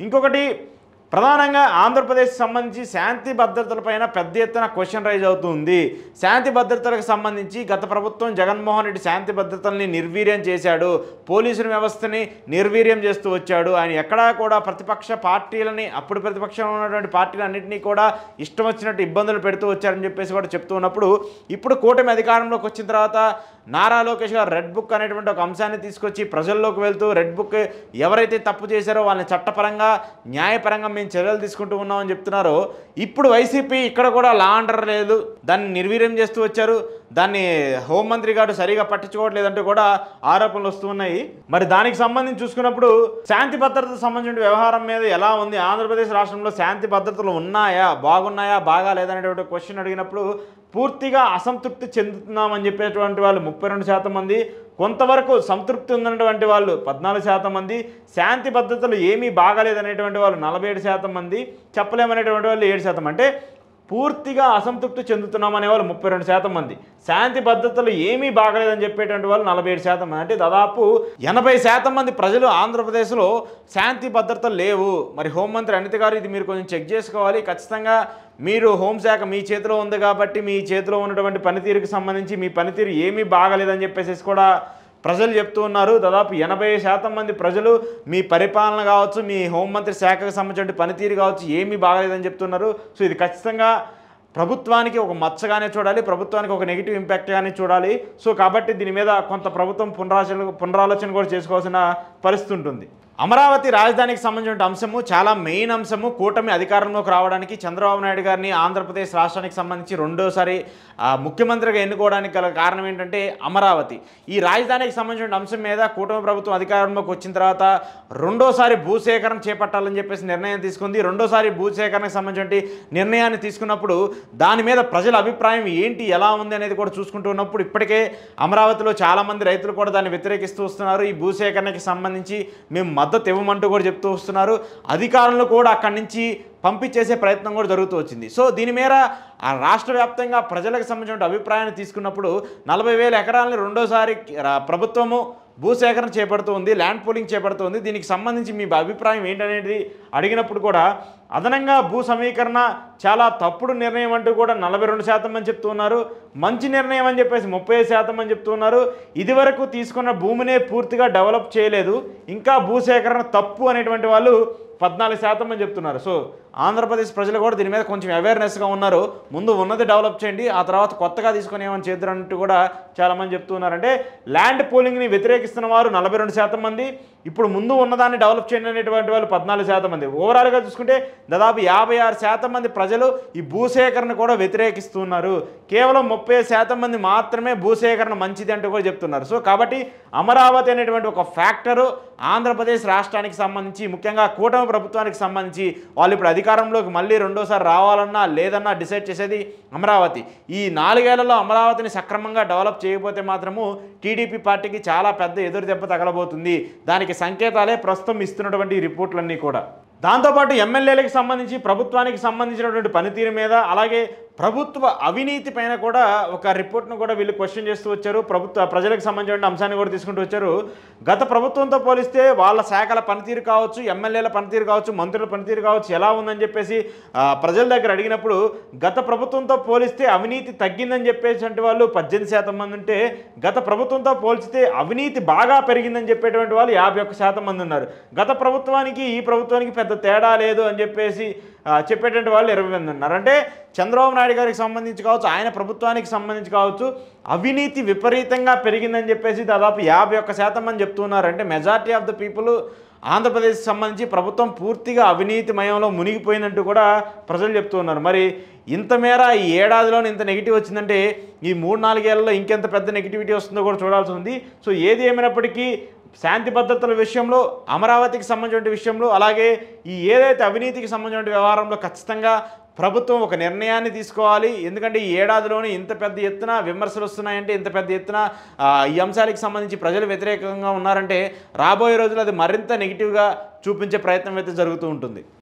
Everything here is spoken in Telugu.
ఇంకొకటి ప్రధానంగా ఆంధ్రప్రదేశ్కి సంబంధించి శాంతి భద్రతలపైన పెద్ద ఎత్తున క్వశ్చన్ రైజ్ అవుతుంది. శాంతి భద్రతలకు సంబంధించి గత ప్రభుత్వం జగన్మోహన్ రెడ్డి శాంతి భద్రతల్ని నిర్వీర్యం చేశాడు, పోలీసుల వ్యవస్థని నిర్వీర్యం చేస్తూ వచ్చాడు. ఆయన ఎక్కడా కూడా ప్రతిపక్ష పార్టీలని, అప్పుడు ప్రతిపక్షంలో ఉన్నటువంటి పార్టీలన్నింటినీ కూడా ఇష్టం వచ్చినట్టు ఇబ్బందులు పెడుతూ వచ్చారని చెప్పేసి కూడా చెప్తూ ఉన్నప్పుడు, ఇప్పుడు కూటమి అధికారంలోకి వచ్చిన తర్వాత నారా లోకేష్ గారు రెడ్ బుక్ అనేటువంటి ఒక అంశాన్ని తీసుకొచ్చి ప్రజల్లోకి వెళ్తూ రెడ్ బుక్ ఎవరైతే తప్పు చేశారో వాళ్ళని చట్టపరంగా న్యాయపరంగా మేము చర్యలు తీసుకుంటూ ఉన్నామని చెప్తున్నారో, ఇప్పుడు వైసీపీ ఇక్కడ కూడా లా ఆర్డర్ లేదు, దాన్ని నిర్వీర్యం చేస్తూ వచ్చారు, దాన్ని హోంమంత్రి గారు సరిగా పట్టించుకోవట్లేదంటూ కూడా ఆరోపణలు వస్తూ ఉన్నాయి. మరి దానికి సంబంధించి చూసుకున్నప్పుడు శాంతి భద్రతకు సంబంధించిన వ్యవహారం మీద ఎలా ఉంది, ఆంధ్రప్రదేశ్ రాష్ట్రంలో శాంతి భద్రతలు ఉన్నాయా, బాగున్నాయా, బాగా లేదనేటువంటి క్వశ్చన్ అడిగినప్పుడు పూర్తిగా అసంతృప్తి చెందుతున్నామని చెప్పేటువంటి వాళ్ళు 32% మంది, కొంతవరకు సంతృప్తి ఉన్నటువంటి వాళ్ళు 14% మంది, శాంతి భద్రతలు ఏమీ బాగాలేదనేటువంటి వాళ్ళు 47% మంది, చెప్పలేమనేటువంటి వాళ్ళు 7%. అంటే పూర్తిగా అసంతృప్తి చెందుతున్నామనే వాళ్ళు 32% మంది, శాంతి భద్రతలు ఏమీ బాగలేదని చెప్పేటువంటి వాళ్ళు 47% మంది. అంటే దాదాపు 80% మంది ప్రజలు ఆంధ్రప్రదేశ్లో శాంతి భద్రతలు లేవు. మరి హోంమంత్రి అనిత గారు ఇది మీరు కొంచెం చెక్ చేసుకోవాలి. ఖచ్చితంగా మీరు హోంశాఖ మీ చేతిలో ఉంది కాబట్టి మీ చేతిలో ఉన్నటువంటి పనితీరుకి సంబంధించి మీ పనితీరు ఏమీ బాగలేదని చెప్పేసి కూడా ప్రజలు చెప్తూ ఉన్నారు. దాదాపు 80% మంది ప్రజలు మీ పరిపాలన కావచ్చు, మీ హోంమంత్రి శాఖకు సంబంధించిన పనితీరు కావచ్చు ఏమీ బాగలేదని చెప్తున్నారు. సో ఇది ఖచ్చితంగా ప్రభుత్వానికి ఒక మచ్చగానే చూడాలి, ప్రభుత్వానికి ఒక నెగిటివ్ ఇంపాక్ట్గానే చూడాలి. సో కాబట్టి దీని మీద కొంత ప్రభుత్వం పునరాలోచన కూడా చేసుకోవాల్సిన పరిస్థితి ఉంటుంది. అమరావతి రాజధానికి సంబంధించిన అంశము చాలా మెయిన్ అంశము. కూటమి అధికారంలోకి రావడానికి చంద్రబాబు నాయుడు గారిని ఆంధ్రప్రదేశ్ రాష్ట్రానికి సంబంధించి రెండోసారి ముఖ్యమంత్రిగా ఎన్నుకోవడానికి గల కారణం ఏంటంటే అమరావతి. ఈ రాజధానికి సంబంధించిన అంశం మీద కూటమి ప్రభుత్వం అధికారంలోకి వచ్చిన తర్వాత రెండోసారి భూసేకరణ చేపట్టాలని చెప్పేసి నిర్ణయం తీసుకుంది. రెండోసారి భూసేకరణకు సంబంధించిన నిర్ణయాన్ని తీసుకున్నప్పుడు దాని మీద ప్రజల అభిప్రాయం ఏంటి, ఎలా ఉంది అనేది కూడా చూసుకుంటూ ఉన్నప్పుడు ఇప్పటికే అమరావతిలో చాలామంది రైతులు కూడా దాన్ని వ్యతిరేకిస్తూ వస్తున్నారు. ఈ భూసేకరణకి సంబంధించి మేము మద్దతు ఇవ్వమంటూ కూడా చెప్తూ వస్తున్నారు. అధికారులు కూడా అక్కడి నుంచి పంపించేసే ప్రయత్నం కూడా జరుగుతూ వచ్చింది. సో దీని మీద ఆ రాష్ట్ర వ్యాప్తంగా ప్రజలకు సంబంధించిన అభిప్రాయాన్ని తీసుకున్నప్పుడు 40,000 ఎకరాలని రెండోసారి ప్రభుత్వము భూసేకరణ చేపడుతుంది, ల్యాండ్ పూలింగ్ చేపడుతుంది. దీనికి సంబంధించి మీ అభిప్రాయం ఏంటనేది అడిగినప్పుడు కూడా అదనంగా భూ సమీకరణ చాలా తప్పుడు నిర్ణయం అంటూ కూడా 42% మంది చెప్తున్నారు. మంచి నిర్ణయం అని చెప్పేసి 35% మంది చెప్తున్నారు. ఇదివరకు తీసుకున్న భూమినే పూర్తిగా డెవలప్ చేయలేదు, ఇంకా భూసేకరణ తప్పు అనేటువంటి వాళ్ళు 14% మంది చెప్తున్నారు. సో ఆంధ్రప్రదేశ్ ప్రజలు కూడా దీని మీద కొంచెం అవేర్నెస్గా ఉన్నారు. ముందు ఉన్నది డెవలప్ చేయండి, ఆ తర్వాత కొత్తగా తీసుకుని ఏమని చేద్దరంటూ కూడా చాలామంది చెప్తున్నారు. అంటే ల్యాండ్ పూలింగ్ని వ్యతిరేకిస్తున్న వారు 42% మంది, ఇప్పుడు ముందు ఉన్నదాన్ని డెవలప్ చేయండి అనేటువంటి వాళ్ళు 14% మంది. ఓవరాల్గా చూసుకుంటే దాదాపు 56% మంది ప్రజలు ఈ భూసేకరణ కూడా వ్యతిరేకిస్తున్నారు. కేవలం 30% మంది మాత్రమే భూసేకరణ మంచిది అంటూ కూడా చెప్తున్నారు. సో కాబట్టి అమరావతి అనేటువంటి ఒక ఫ్యాక్టరు ఆంధ్రప్రదేశ్ రాష్ట్రానికి సంబంధించి, ముఖ్యంగా కూటమి ప్రభుత్వానికి సంబంధించి వాళ్ళు ఇప్పుడు అధికారంలోకి మళ్ళీ రెండోసారి రావాలన్నా లేదన్నా డిసైడ్ చేసేది అమరావతి. ఈ 4 ఏళ్లలో అమరావతిని సక్రమంగా డెవలప్ చేయకపోతే మాత్రము టీడీపీ పార్టీకి చాలా పెద్ద ఎదురు దెబ్బ తగలబోతుంది. దానికి సంకేతాలే ప్రస్తుతం ఇస్తున్నటువంటి రిపోర్ట్లన్నీ కూడా. దాంతోపాటు ఎమ్మెల్యేలకు సంబంధించి, ప్రభుత్వానికి సంబంధించినటువంటి పనితీరు మీద, అలాగే ప్రభుత్వ అవినీతి పైన కూడా ఒక రిపోర్ట్ను కూడా వీళ్ళు క్వశ్చన్ చేస్తూ వచ్చారు. ప్రజలకు సంబంధించిన అంశాన్ని కూడా తీసుకుంటూ వచ్చారు. గత ప్రభుత్వంతో పోలిస్తే వాళ్ళ శాఖల పనితీరు కావచ్చు, ఎమ్మెల్యేల పనితీరు కావచ్చు, మంత్రుల పనితీరు కావచ్చు ఎలా ఉందని చెప్పేసి ప్రజల దగ్గర అడిగినప్పుడు గత ప్రభుత్వంతో పోలిస్తే అవినీతి తగ్గిందని చెప్పేసి అంటే వాళ్ళు 18% మంది ఉంటే, గత ప్రభుత్వంతో పోల్చితే అవినీతి బాగా పెరిగిందని చెప్పేటువంటి వాళ్ళు 51% మంది ఉన్నారు. గత ప్రభుత్వానికి ఈ ప్రభుత్వానికి పెద్ద తేడా లేదు అని చెప్పేసి చెప్పేటువంటి వాళ్ళు 20 మంది ఉన్నారు. అంటే చంద్రబాబు నాయుడు గారికి సంబంధించి కావచ్చు, ఆయన ప్రభుత్వానికి సంబంధించి కావచ్చు, అవినీతి విపరీతంగా పెరిగిందని చెప్పేసి దాదాపు 51% మంది చెప్తున్నారు. అంటే మెజారిటీ ఆఫ్ ద పీపుల్ ఆంధ్రప్రదేశ్కి సంబంధించి ప్రభుత్వం పూర్తిగా అవినీతిమయంలో మునిగిపోయిందంటూ కూడా ప్రజలు చెప్తూ ఉన్నారు. మరి ఇంత మేర ఈ ఏడాదిలోనే ఇంత నెగిటివ్ వచ్చిందంటే ఈ 3-4 ఏళ్లలో ఇంకెంత పెద్ద నెగిటివిటీ వస్తుందో కూడా చూడాల్సి ఉంది. సో ఏది ఏమైనప్పటికీ శాంతి భద్రతల విషయంలో, అమరావతికి సంబంధించిన విషయంలో, అలాగే ఈ ఏదైతే అవినీతికి సంబంధించిన వ్యవహారంలో ఖచ్చితంగా ప్రభుత్వం ఒక నిర్ణయాన్ని తీసుకోవాలి. ఎందుకంటే ఈ ఏడాదిలోనే ఇంత పెద్ద ఎత్తున విమర్శలు వస్తున్నాయంటే, ఇంత పెద్ద ఎత్తున ఈ అంశాలకు సంబంధించి ప్రజలు వ్యతిరేకంగా ఉన్నారంటే రాబోయే రోజులు అది మరింత నెగిటివ్గా చూపించే ప్రయత్నం అయితే జరుగుతూ ఉంటుంది.